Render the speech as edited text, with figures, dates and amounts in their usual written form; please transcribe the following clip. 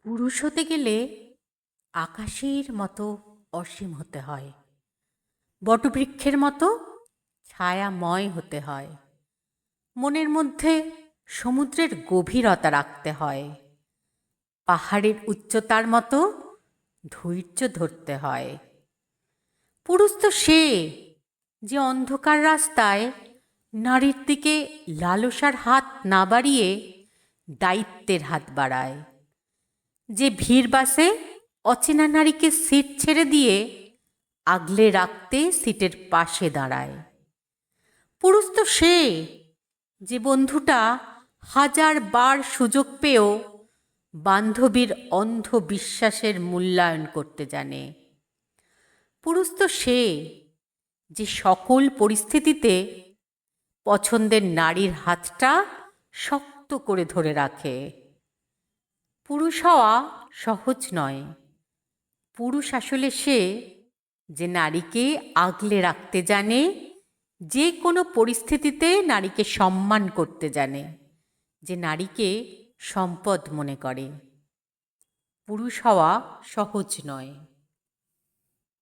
পুরুষ হতে গেলে আকাশের মতো অসীম হতে হয়, বটবৃক্ষের মতো ছায়াময় হতে হয়, মনের মধ্যে সমুদ্রের গভীরতা রাখতে হয়, পাহাড়ের উচ্চতার মতো ধৈর্য ধরতে হয়। পুরুষ তো সে যে অন্ধকার রাস্তায় নারীর দিকে লালসার হাত না বাড়িয়ে দায়িত্বের হাত বাড়ায়, যে ভিড় বাসে অচেনা নারীকে সিট ছেড়ে দিয়ে আগলে রাখতে সিটের পাশে দাঁড়ায়। পুরুষ তো সে যে বন্ধুটা হাজার বার সুযোগ পেয়েও বান্ধবীর অন্ধ বিশ্বাসের মূল্যায়ন করতে জানে। পুরুষ তো সে যে সকল পরিস্থিতিতে পছন্দের নারীর হাতটা শক্ত করে ধরে রাখে। পুরুষ হওয়া সহজ নয়। পুরুষ আসলে সে যে নারীকে আগলে রাখতে জানে, যে কোনো পরিস্থিতিতে নারীকে সম্মান করতে জানে, যে নারীকে সম্পদ মনে করে। পুরুষ হওয়া সহজ নয়।